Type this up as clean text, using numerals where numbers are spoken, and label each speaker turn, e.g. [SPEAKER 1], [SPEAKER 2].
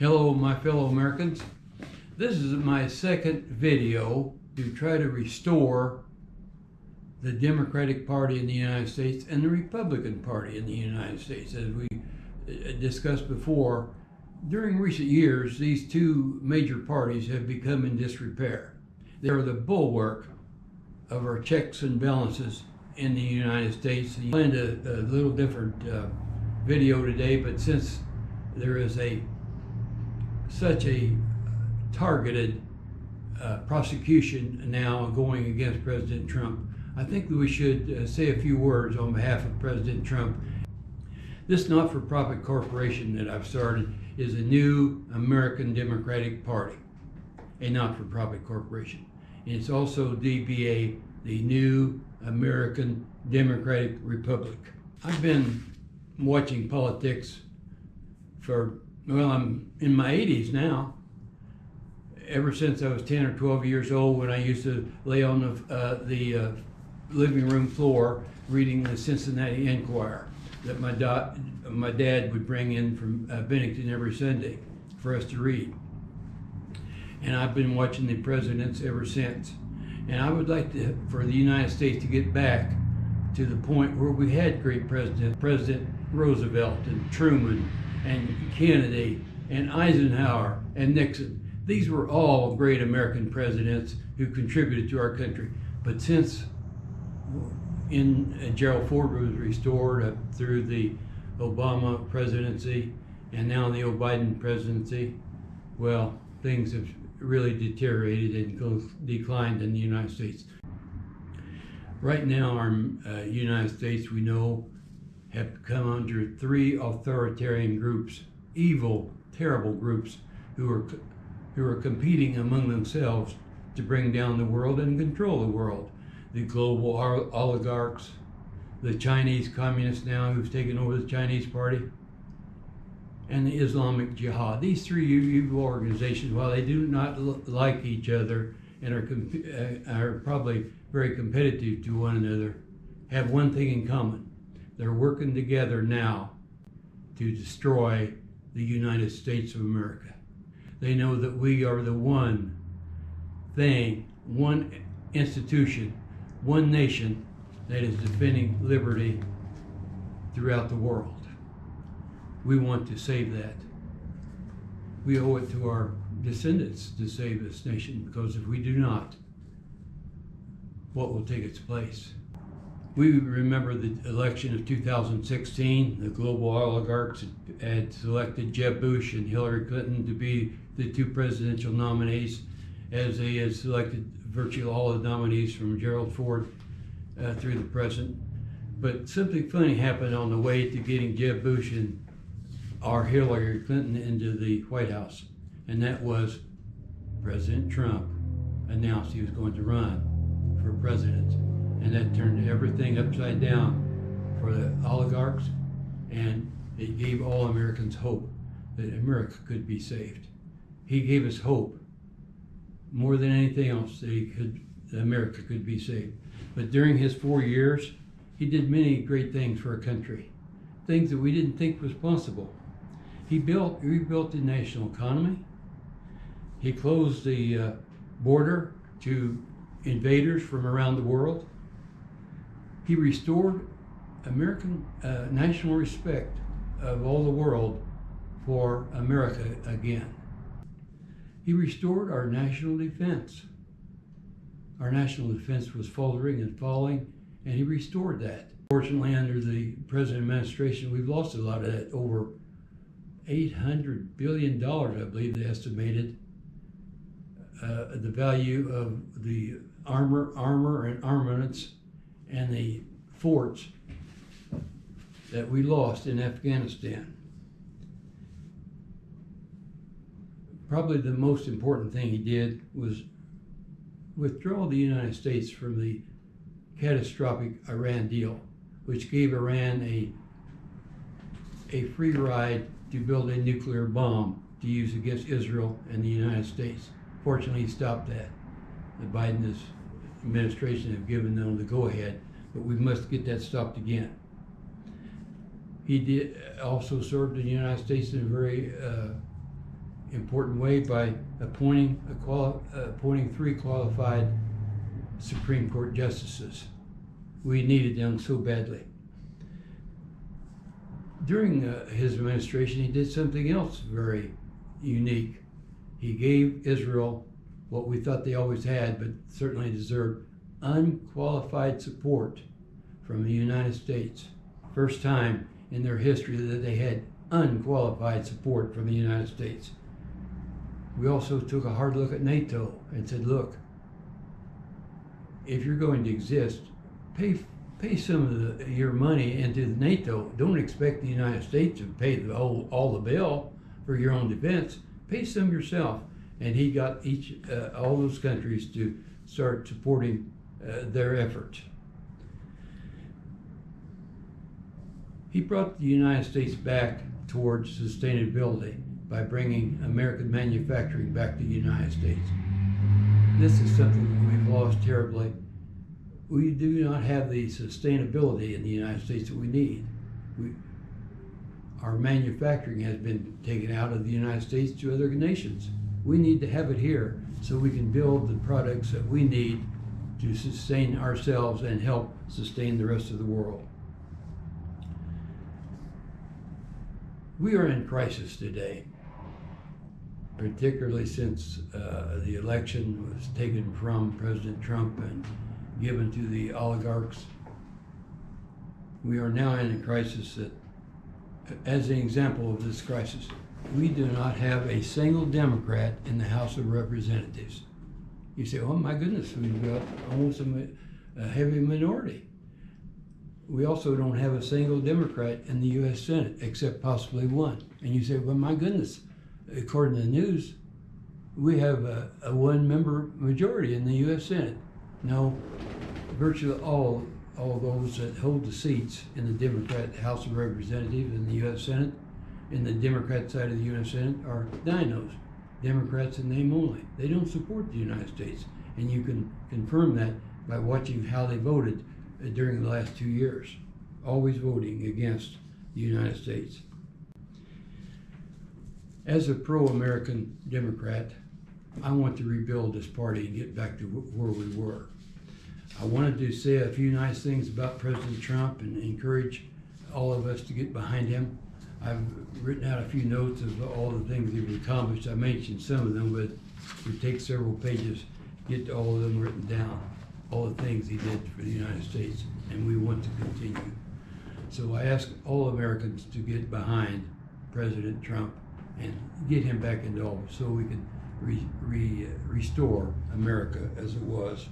[SPEAKER 1] Hello, my fellow Americans. This is my second video to try to restore the Democratic Party in the United States and the Republican Party in the United States. As we discussed before, during recent years, these two major parties have become in disrepair. They are the bulwark of our checks and balances in the United States. I planned a little different video today, but since there is such a targeted prosecution now going against President Trump, I think that we should say a few words on behalf of President Trump. This not-for-profit corporation that I've started is a new American Democratic Party, a not-for-profit corporation. And it's also DBA, the New American Democratic Republic. I've been watching politics well, I'm in my 80s now. Ever since I was 10 or 12 years old, when I used to lay on the living room floor reading the Cincinnati Enquirer that my dad would bring in from Bennington every Sunday for us to read. And I've been watching the presidents ever since. And I would like for the United States to get back to the point where we had great presidents, President Roosevelt and Truman and Kennedy and Eisenhower and Nixon. These were all great American presidents who contributed to our country. But since Gerald Ford was restored up through the Obama presidency and now the Biden presidency, well, things have really deteriorated and declined in the United States. Right now, our United States, we know, have come under three authoritarian groups, evil, terrible groups who are competing among themselves to bring down the world and control the world. The global oligarchs, the Chinese communists now who've taken over the Chinese party, and the Islamic Jihad. These three evil organizations, while they do not like each other and are probably very competitive to one another, have one thing in common. They're working together now to destroy the United States of America. They know that we are the one thing, one institution, one nation that is defending liberty throughout the world. We want to save that. We owe it to our descendants to save this nation, because if we do not, what will take its place? We remember the election of 2016. The global oligarchs had selected Jeb Bush and Hillary Clinton to be the two presidential nominees, as they had selected virtually all the nominees from Gerald Ford through the present. But something funny happened on the way to getting Jeb Bush and our Hillary Clinton into the White House, and that was President Trump announced he was going to run for president. And that turned everything upside down for the oligarchs, and it gave all Americans hope that America could be saved. He gave us hope more than anything else that America could be saved. But during his 4 years, he did many great things for our country, things that we didn't think was possible. He rebuilt the national economy. He closed the border to invaders from around the world. He restored American national respect of all the world for America again. He restored our national defense. Our national defense was faltering and falling, and he restored that. Fortunately, under the present administration, we've lost a lot of that. Over $800 billion, I believe they estimated, the value of the armor and armaments and the forts that we lost in Afghanistan. Probably the most important thing he did was withdraw the United States from the catastrophic Iran deal, which gave Iran a free ride to build a nuclear bomb to use against Israel and the United States. Fortunately, he stopped that. The Biden administration have given them the go-ahead, but we must get that stopped again. He did also served in the United States in a very important way by appointing 3 qualified Supreme Court justices. We needed them so badly. During his administration, he did something else very unique. He gave Israel what we thought they always had, but certainly deserved, unqualified support from the United States. First time in their history that they had unqualified support from the United States. We also took a hard look at NATO and said, look, if you're going to exist, pay some of your money into NATO. Don't expect the United States to pay all the bill for your own defense. Pay some yourself. And he got all those countries to start supporting their efforts. He brought the United States back towards sustainability by bringing American manufacturing back to the United States. This is something that we've lost terribly. We do not have the sustainability in the United States that we need. Our manufacturing has been taken out of the United States to other nations. We need to have it here so we can build the products that we need to sustain ourselves and help sustain the rest of the world. We are in crisis today, particularly since the election was taken from President Trump and given to the oligarchs. We are now in a crisis that, as an example of this crisis, we do not have a single Democrat in the House of Representatives. You say, oh my goodness, we've got almost a heavy minority. We also don't have a single Democrat in the U.S. Senate, except possibly one. And you say, well, my goodness, according to the news, we have a one-member majority in the U.S. Senate. No, virtually all those that hold the seats in the Democrat House of Representatives and the U.S. Senate, in the Democrat side of the U.S. Senate, are dinos, Democrats in name only. They don't support the United States. And you can confirm that by watching how they voted during the last 2 years, always voting against the United States. As a pro-American Democrat, I want to rebuild this party and get back to where we were. I wanted to say a few nice things about President Trump and encourage all of us to get behind him. I've written out a few notes of all the things he's accomplished. I mentioned some of them, but it would take several pages to get all of them written down, all the things he did for the United States, and we want to continue. So I ask all Americans to get behind President Trump and get him back into office so we can restore America as it was.